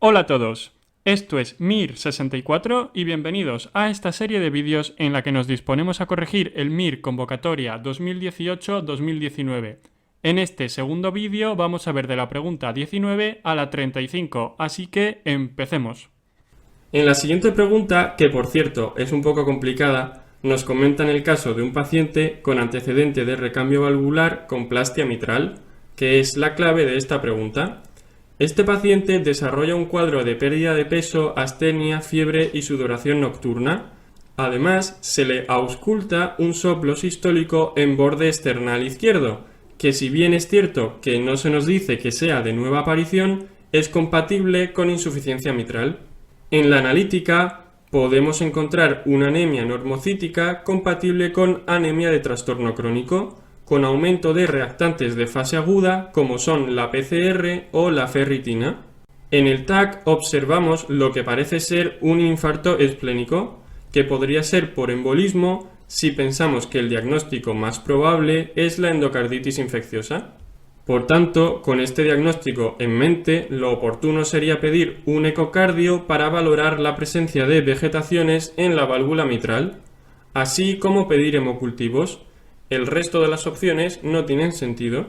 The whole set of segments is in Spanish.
Hola a todos, esto es MIR64 y bienvenidos a esta serie de vídeos en la que nos disponemos a corregir el MIR Convocatoria 2018-2019. En este segundo vídeo vamos a ver de la pregunta 19 a la 35, así que empecemos. En la siguiente pregunta, que por cierto es un poco complicada, nos comentan el caso de un paciente con antecedente de recambio valvular con plastia mitral, que es la clave de esta pregunta. Este paciente desarrolla un cuadro de pérdida de peso, astenia, fiebre y sudoración nocturna. Además, se le ausculta un soplo sistólico en borde external izquierdo, que si bien es cierto que no se nos dice que sea de nueva aparición, es compatible con insuficiencia mitral. En la analítica podemos encontrar una anemia normocítica compatible con anemia de trastorno crónico, con aumento de reactantes de fase aguda como son la PCR o la ferritina. En el TAC observamos lo que parece ser un infarto esplénico, que podría ser por embolismo si pensamos que el diagnóstico más probable es la endocarditis infecciosa. Por tanto, con este diagnóstico en mente, lo oportuno sería pedir un ecocardio para valorar la presencia de vegetaciones en la válvula mitral, así como pedir hemocultivos. El resto de las opciones no tienen sentido.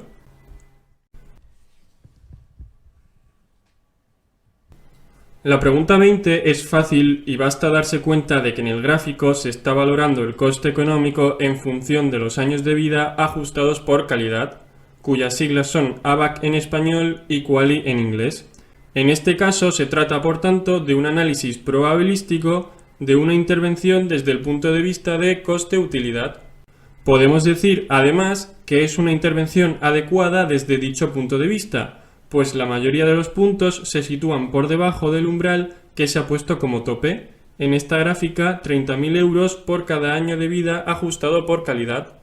La pregunta 20 es fácil y basta darse cuenta de que en el gráfico se está valorando el coste económico en función de los años de vida ajustados por calidad, cuyas siglas son ABAC en español y QALY en inglés. En este caso se trata, por tanto, de un análisis probabilístico de una intervención desde el punto de vista de coste-utilidad. Podemos decir, además, que es una intervención adecuada desde dicho punto de vista, pues la mayoría de los puntos se sitúan por debajo del umbral que se ha puesto como tope. En esta gráfica, 30.000 euros por cada año de vida ajustado por calidad.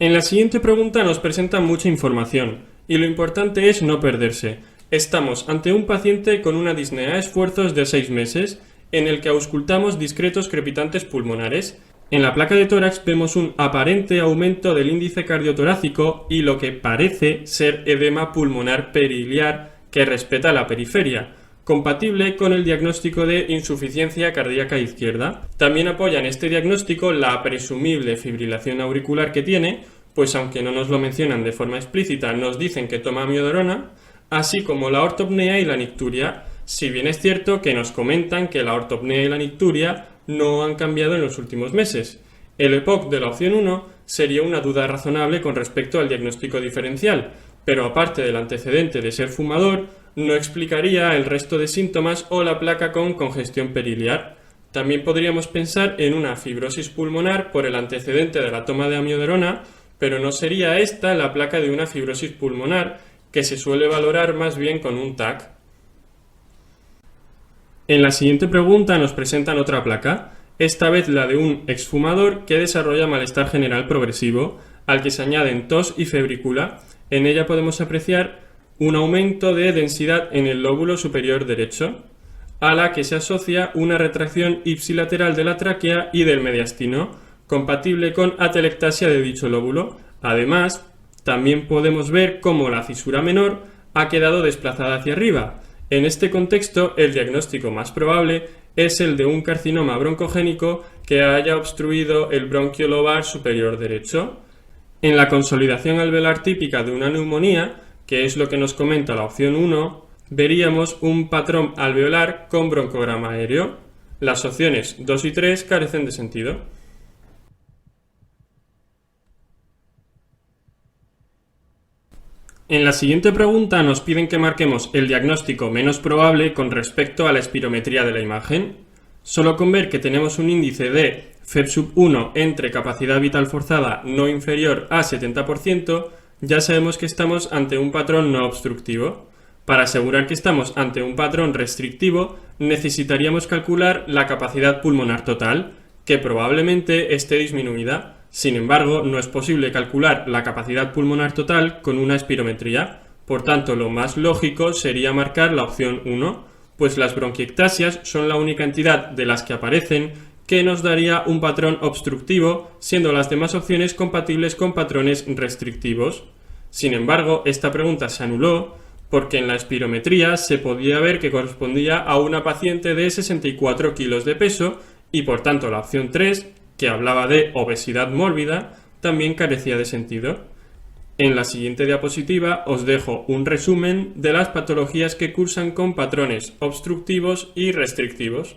En la siguiente pregunta nos presentan mucha información, y lo importante es no perderse. Estamos ante un paciente con una disnea a esfuerzos de 6 meses, en el que auscultamos discretos crepitantes pulmonares. En la placa de tórax vemos un aparente aumento del índice cardiotorácico y lo que parece ser edema pulmonar periliar que respeta la periferia, compatible con el diagnóstico de insuficiencia cardíaca izquierda. También apoya en este diagnóstico la presumible fibrilación auricular que tiene, pues aunque no nos lo mencionan de forma explícita, nos dicen que toma amiodarona, así como la ortopnea y la nicturia, si bien es cierto que nos comentan que la ortopnea y la nicturia no han cambiado en los últimos meses. El EPOC de la opción 1 sería una duda razonable con respecto al diagnóstico diferencial, pero aparte del antecedente de ser fumador, no explicaría el resto de síntomas o la placa con congestión periliar. También podríamos pensar en una fibrosis pulmonar por el antecedente de la toma de amiodarona, pero no sería esta la placa de una fibrosis pulmonar, que se suele valorar más bien con un TAC. En la siguiente pregunta nos presentan otra placa, esta vez la de un exfumador que desarrolla malestar general progresivo, al que se añaden tos y febrícula. En ella podemos apreciar un aumento de densidad en el lóbulo superior derecho, a la que se asocia una retracción ipsilateral de la tráquea y del mediastino, compatible con atelectasia de dicho lóbulo. Además, también podemos ver cómo la fisura menor ha quedado desplazada hacia arriba. En este contexto, el diagnóstico más probable es el de un carcinoma broncogénico que haya obstruido el bronquio lobar superior derecho. En la consolidación alveolar típica de una neumonía, que es lo que nos comenta la opción 1, veríamos un patrón alveolar con broncograma aéreo. Las opciones 2 y 3 carecen de sentido. En la siguiente pregunta nos piden que marquemos el diagnóstico menos probable con respecto a la espirometría de la imagen. Solo con ver que tenemos un índice de FEV1 entre capacidad vital forzada no inferior a 70%, ya sabemos que estamos ante un patrón no obstructivo. Para asegurar que estamos ante un patrón restrictivo, necesitaríamos calcular la capacidad pulmonar total, que probablemente esté disminuida. Sin embargo, no es posible calcular la capacidad pulmonar total con una espirometría. Por tanto, lo más lógico sería marcar la opción 1, pues las bronquiectasias son la única entidad de las que aparecen que nos daría un patrón obstructivo, siendo las demás opciones compatibles con patrones restrictivos. Sin embargo, esta pregunta se anuló porque en la espirometría se podía ver que correspondía a una paciente de 64 kilos de peso y por tanto la opción 3, que hablaba de obesidad mórbida, también carecía de sentido. En la siguiente diapositiva os dejo un resumen de las patologías que cursan con patrones obstructivos y restrictivos.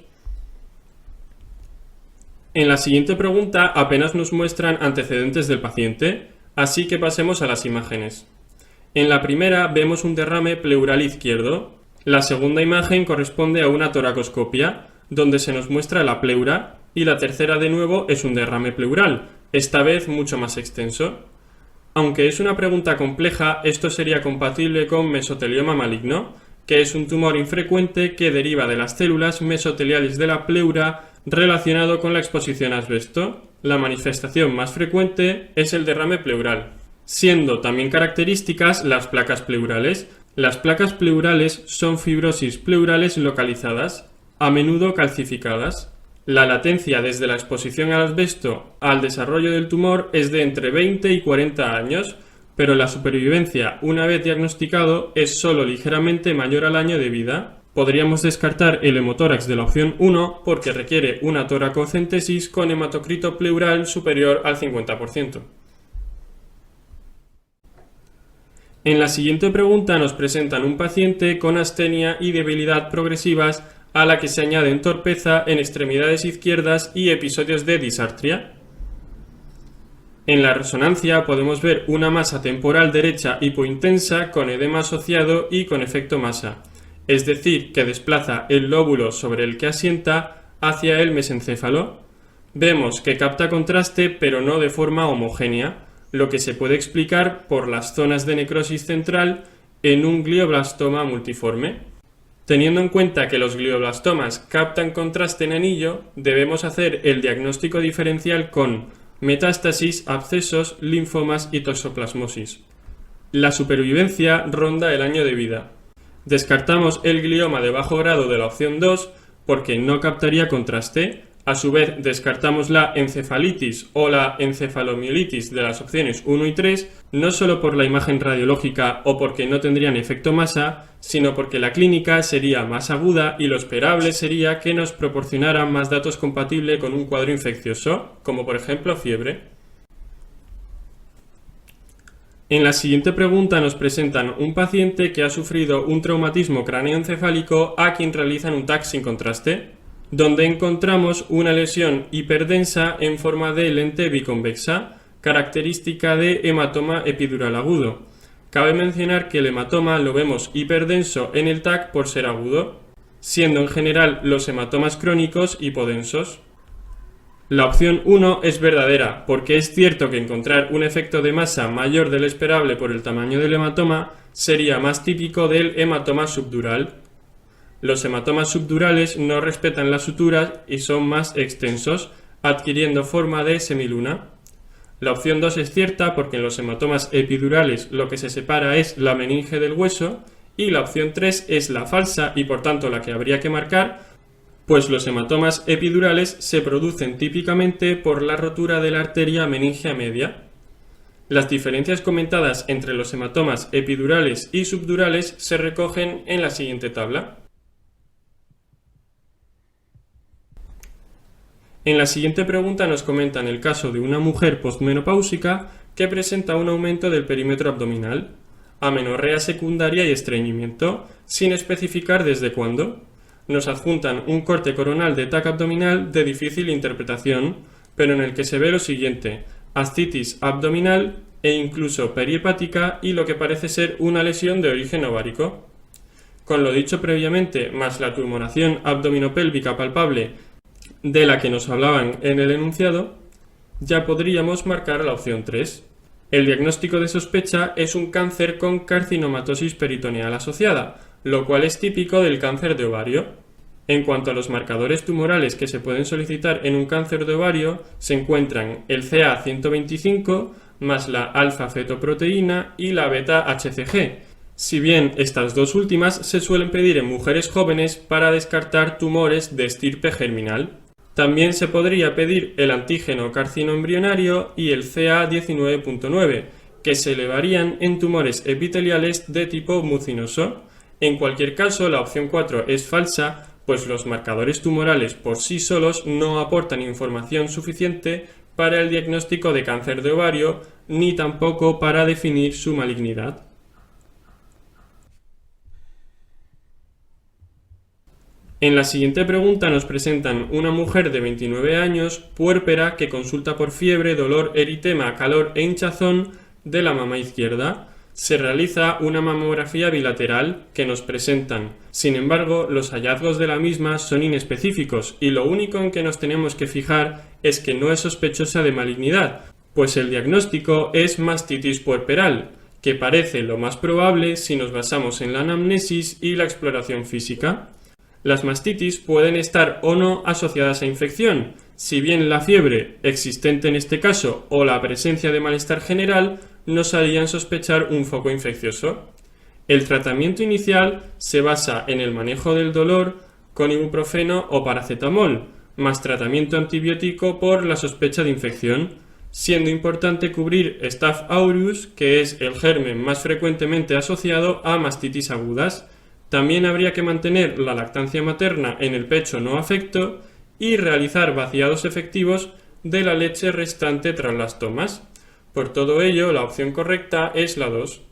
En la siguiente pregunta apenas nos muestran antecedentes del paciente, así que pasemos a las imágenes. En la primera vemos un derrame pleural izquierdo. La segunda imagen corresponde a una toracoscopia, donde se nos muestra la pleura, y la tercera de nuevo es un derrame pleural, esta vez mucho más extenso. Aunque es una pregunta compleja, esto sería compatible con mesotelioma maligno, que es un tumor infrecuente que deriva de las células mesoteliales de la pleura relacionado con la exposición a asbesto. La manifestación más frecuente es el derrame pleural, siendo también características las placas pleurales. Las placas pleurales son fibrosis pleurales localizadas, a menudo calcificadas. La latencia desde la exposición al asbesto al desarrollo del tumor es de entre 20 y 40 años, pero la supervivencia una vez diagnosticado es solo ligeramente mayor al año de vida. Podríamos descartar el hemotórax de la opción 1 porque requiere una toracocentesis con hematocrito pleural superior al 50%. En la siguiente pregunta nos presentan un paciente con astenia y debilidad progresivas a la que se añaden torpeza en extremidades izquierdas y episodios de disartria. En la resonancia podemos ver una masa temporal derecha hipointensa con edema asociado y con efecto masa, es decir, que desplaza el lóbulo sobre el que asienta hacia el mesencéfalo. Vemos que capta contraste pero no de forma homogénea, lo que se puede explicar por las zonas de necrosis central en un glioblastoma multiforme. Teniendo en cuenta que los glioblastomas captan contraste en anillo, debemos hacer el diagnóstico diferencial con metástasis, abscesos, linfomas y toxoplasmosis. La supervivencia ronda el año de vida. Descartamos el glioma de bajo grado de la opción 2 porque no captaría contraste. A su vez, descartamos la encefalitis o la encefalomielitis de las opciones 1 y 3, no solo por la imagen radiológica o porque no tendrían efecto masa, sino porque la clínica sería más aguda y lo esperable sería que nos proporcionaran más datos compatibles con un cuadro infeccioso, como por ejemplo fiebre. En la siguiente pregunta nos presentan un paciente que ha sufrido un traumatismo cráneoencefálico a quien realizan un TAC sin contraste, donde encontramos una lesión hiperdensa en forma de lente biconvexa, característica de hematoma epidural agudo. Cabe mencionar que el hematoma lo vemos hiperdenso en el TAC por ser agudo, siendo en general los hematomas crónicos hipodensos. La opción 1 es verdadera, porque es cierto que encontrar un efecto de masa mayor del esperable por el tamaño del hematoma sería más típico del hematoma subdural. Los hematomas subdurales no respetan las suturas y son más extensos, adquiriendo forma de semiluna. La opción 2 es cierta porque en los hematomas epidurales lo que se separa es la meninge del hueso, y la opción 3 es la falsa y por tanto la que habría que marcar, pues los hematomas epidurales se producen típicamente por la rotura de la arteria meningea media. Las diferencias comentadas entre los hematomas epidurales y subdurales se recogen en la siguiente tabla. En la siguiente pregunta nos comentan el caso de una mujer postmenopáusica que presenta un aumento del perímetro abdominal, amenorrea secundaria y estreñimiento, sin especificar desde cuándo. Nos adjuntan un corte coronal de TAC abdominal de difícil interpretación, pero en el que se ve lo siguiente: ascitis abdominal e incluso periepática y lo que parece ser una lesión de origen ovárico. Con lo dicho previamente, más la tumoración abdominopélvica palpable de la que nos hablaban en el enunciado, ya podríamos marcar la opción 3. El diagnóstico de sospecha es un cáncer con carcinomatosis peritoneal asociada, lo cual es típico del cáncer de ovario. En cuanto a los marcadores tumorales que se pueden solicitar en un cáncer de ovario, se encuentran el CA125 más la alfa-fetoproteína y la beta-HCG, si bien estas dos últimas se suelen pedir en mujeres jóvenes para descartar tumores de estirpe germinal. También se podría pedir el antígeno carcinoembrionario y el CA19.9, que se elevarían en tumores epiteliales de tipo mucinoso. En cualquier caso, la opción 4 es falsa, pues los marcadores tumorales por sí solos no aportan información suficiente para el diagnóstico de cáncer de ovario, ni tampoco para definir su malignidad. En la siguiente pregunta nos presentan una mujer de 29 años, puérpera, que consulta por fiebre, dolor, eritema, calor e hinchazón de la mama izquierda. Se realiza una mamografía bilateral que nos presentan. Sin embargo, los hallazgos de la misma son inespecíficos y lo único en que nos tenemos que fijar es que no es sospechosa de malignidad, pues el diagnóstico es mastitis puerperal, que parece lo más probable si nos basamos en la anamnesis y la exploración física. Las mastitis pueden estar o no asociadas a infección, si bien la fiebre existente en este caso o la presencia de malestar general nos harían sospechar un foco infeccioso. El tratamiento inicial se basa en el manejo del dolor con ibuprofeno o paracetamol, más tratamiento antibiótico por la sospecha de infección, siendo importante cubrir Staph aureus, que es el germen más frecuentemente asociado a mastitis agudas. También habría que mantener la lactancia materna en el pecho no afecto y realizar vaciados efectivos de la leche restante tras las tomas. Por todo ello, la opción correcta es la 2.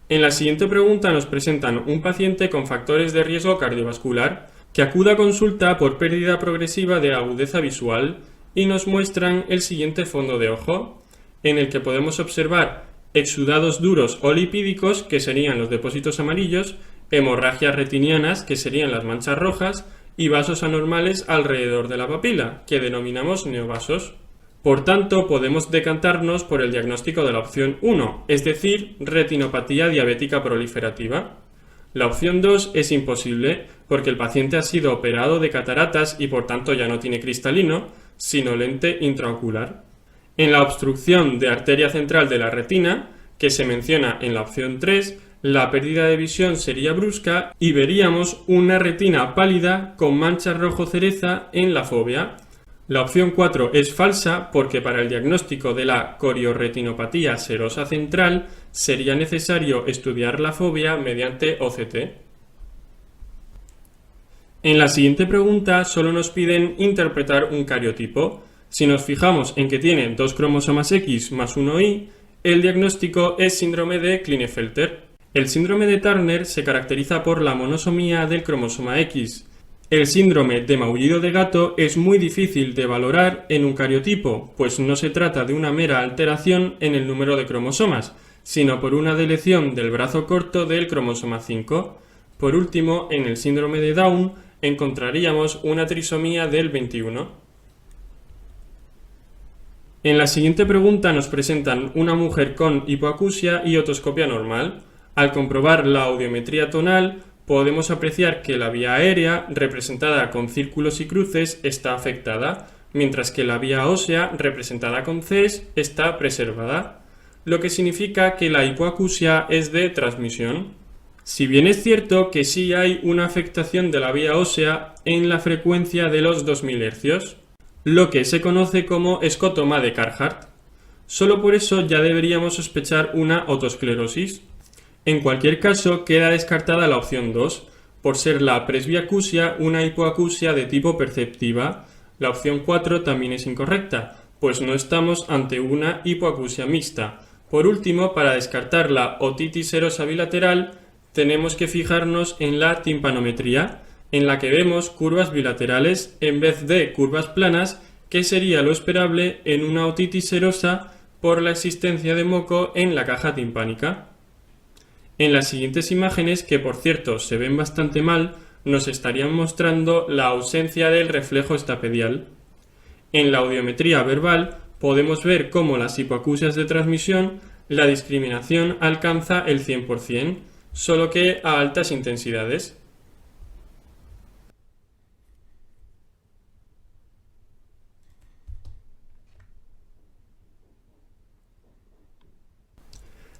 En la siguiente pregunta nos presentan un paciente con factores de riesgo cardiovascular que acude a consulta por pérdida progresiva de agudeza visual y nos muestran el siguiente fondo de ojo, en el que podemos observar exudados duros o lipídicos, que serían los depósitos amarillos, hemorragias retinianas, que serían las manchas rojas, y vasos anormales alrededor de la papila, que denominamos neovasos. Por tanto, podemos decantarnos por el diagnóstico de la opción 1, es decir, retinopatía diabética proliferativa. La opción 2 es imposible, porque el paciente ha sido operado de cataratas y por tanto ya no tiene cristalino, sino lente intraocular. En la obstrucción de arteria central de la retina, que se menciona en la opción 3, la pérdida de visión sería brusca y veríamos una retina pálida con manchas rojo cereza en la fóvea. La opción 4 es falsa porque para el diagnóstico de la corioretinopatía serosa central sería necesario estudiar la fóvea mediante OCT. En la siguiente pregunta solo nos piden interpretar un cariotipo. Si nos fijamos en que tiene 2 cromosomas X más 1 Y, el diagnóstico es síndrome de Klinefelter. El síndrome de Turner se caracteriza por la monosomía del cromosoma X. El síndrome de maullido de gato es muy difícil de valorar en un cariotipo, pues no se trata de una mera alteración en el número de cromosomas, sino por una deleción del brazo corto del cromosoma 5. Por último, en el síndrome de Down encontraríamos una trisomía del 21. En la siguiente pregunta nos presentan una mujer con hipoacusia y otoscopia normal. Al comprobar la audiometría tonal, podemos apreciar que la vía aérea, representada con círculos y cruces, está afectada, mientras que la vía ósea, representada con Cs, está preservada, lo que significa que la hipoacusia es de transmisión. Si bien es cierto que sí hay una afectación de la vía ósea en la frecuencia de los 2000 Hz, lo que se conoce como escotoma de Carhart. Solo por eso ya deberíamos sospechar una otosclerosis. En cualquier caso, queda descartada la opción 2, por ser la presbiacusia una hipoacusia de tipo perceptiva. La opción 4 también es incorrecta, pues no estamos ante una hipoacusia mixta. Por último, para descartar la otitis serosa bilateral, tenemos que fijarnos en la timpanometría, en la que vemos curvas bilaterales en vez de curvas planas, que sería lo esperable en una otitis serosa por la existencia de moco en la caja timpánica. En las siguientes imágenes, que por cierto se ven bastante mal, nos estarían mostrando la ausencia del reflejo estapedial. En la audiometría verbal podemos ver cómo las hipoacusias de transmisión, la discriminación alcanza el 100%, solo que a altas intensidades.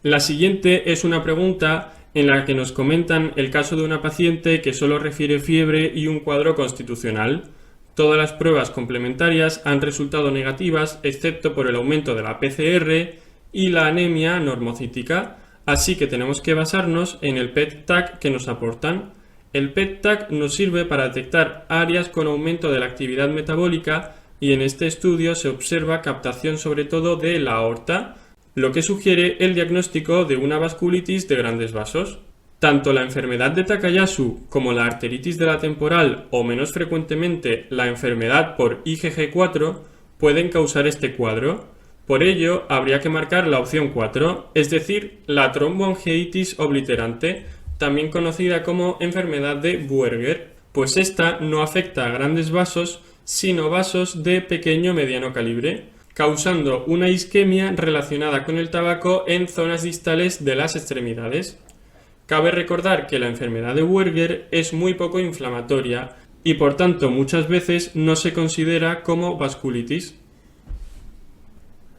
La siguiente es una pregunta en la que nos comentan el caso de una paciente que solo refiere fiebre y un cuadro constitucional. Todas las pruebas complementarias han resultado negativas excepto por el aumento de la PCR y la anemia normocítica, así que tenemos que basarnos en el PET-TAC que nos aportan. El PET-TAC nos sirve para detectar áreas con aumento de la actividad metabólica y en este estudio se observa captación sobre todo de la aorta, lo que sugiere el diagnóstico de una vasculitis de grandes vasos. Tanto la enfermedad de Takayasu como la arteritis de la temporal o menos frecuentemente la enfermedad por IgG4 pueden causar este cuadro. Por ello, habría que marcar la opción 4, es decir, la tromboangiitis obliterante, también conocida como enfermedad de Buerger, pues esta no afecta a grandes vasos, sino vasos de pequeño mediano calibre, causando una isquemia relacionada con el tabaco en zonas distales de las extremidades. Cabe recordar que la enfermedad de Buerger es muy poco inflamatoria y por tanto muchas veces no se considera como vasculitis.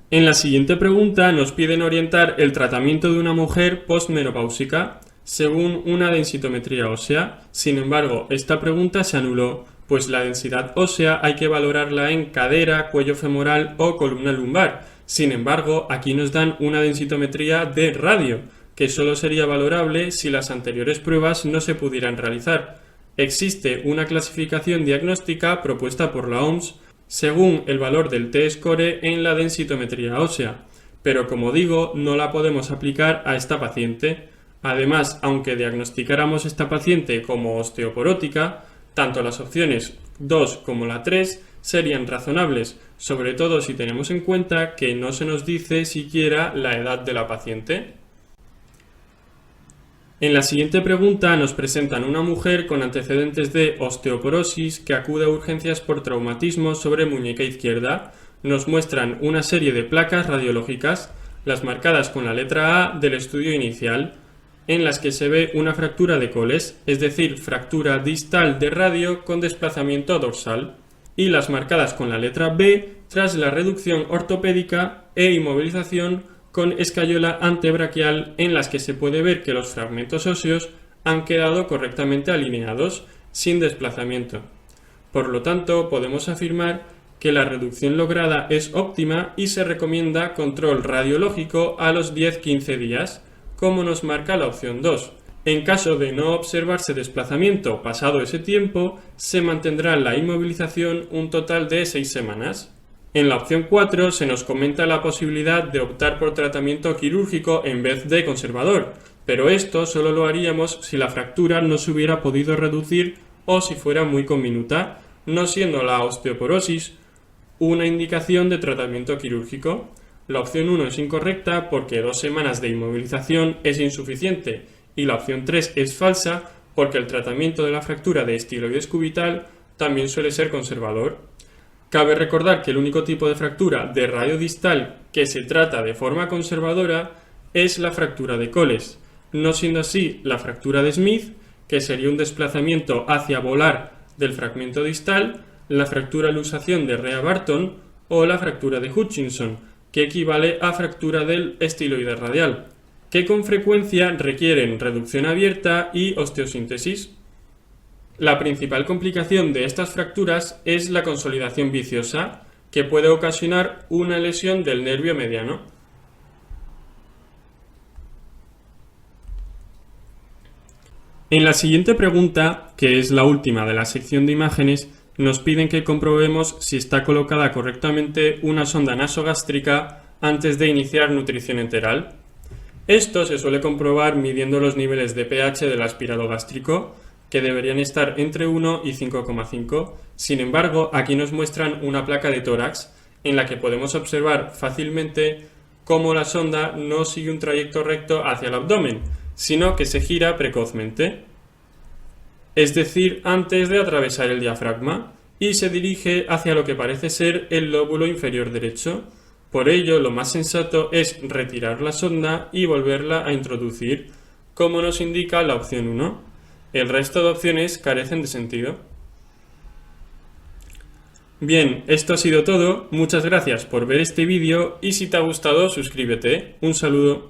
En la siguiente pregunta nos piden orientar el tratamiento de una mujer postmenopáusica según una densitometría ósea. Sin embargo, esta pregunta se anuló, pues la densidad ósea hay que valorarla en cadera, cuello femoral o columna lumbar. Sin embargo, aquí nos dan una densitometría de radio, que solo sería valorable si las anteriores pruebas no se pudieran realizar. Existe una clasificación diagnóstica propuesta por la OMS según el valor del T-score en la densitometría ósea, pero como digo, no la podemos aplicar a esta paciente. Además, aunque diagnosticáramos esta paciente como osteoporótica, tanto las opciones 2 como la 3 serían razonables, sobre todo si tenemos en cuenta que no se nos dice siquiera la edad de la paciente. En la siguiente pregunta nos presentan una mujer con antecedentes de osteoporosis que acude a urgencias por traumatismo sobre muñeca izquierda. Nos muestran una serie de placas radiológicas, las marcadas con la letra A del estudio inicial, en las que se ve una fractura de coles, es decir, fractura distal de radio con desplazamiento dorsal, y las marcadas con la letra B tras la reducción ortopédica e inmovilización con escayola antebraquial, en las que se puede ver que los fragmentos óseos han quedado correctamente alineados, sin desplazamiento. Por lo tanto, podemos afirmar que la reducción lograda es óptima y se recomienda control radiológico a los 10-15 días, como nos marca la opción 2. En caso de no observarse desplazamiento pasado ese tiempo, se mantendrá la inmovilización un total de 6 semanas. En la opción 4 se nos comenta la posibilidad de optar por tratamiento quirúrgico en vez de conservador, pero esto solo lo haríamos si la fractura no se hubiera podido reducir o si fuera muy conminuta, no siendo la osteoporosis una indicación de tratamiento quirúrgico. La opción 1 es incorrecta porque 2 semanas de inmovilización es insuficiente y la opción 3 es falsa porque el tratamiento de la fractura de estiloides cubital también suele ser conservador. Cabe recordar que el único tipo de fractura de radio distal que se trata de forma conservadora es la fractura de coles, no siendo así la fractura de Smith, que sería un desplazamiento hacia volar del fragmento distal, la fractura lusación de Rea-Barton o la fractura de Hutchinson, que equivale a fractura del estiloide radial, que con frecuencia requieren reducción abierta y osteosíntesis. La principal complicación de estas fracturas es la consolidación viciosa, que puede ocasionar una lesión del nervio mediano. En la siguiente pregunta, que es la última de la sección de imágenes, nos piden que comprobemos si está colocada correctamente una sonda nasogástrica antes de iniciar nutrición enteral. Esto se suele comprobar midiendo los niveles de pH del aspirado gástrico, que deberían estar entre 1 y 5,5. Sin embargo, aquí nos muestran una placa de tórax en la que podemos observar fácilmente cómo la sonda no sigue un trayecto recto hacia el abdomen, sino que se gira precozmente, es decir, antes de atravesar el diafragma, y se dirige hacia lo que parece ser el lóbulo inferior derecho. Por ello, lo más sensato es retirar la sonda y volverla a introducir, como nos indica la opción 1. El resto de opciones carecen de sentido. Bien, esto ha sido todo. Muchas gracias por ver este vídeo y si te ha gustado, suscríbete. Un saludo.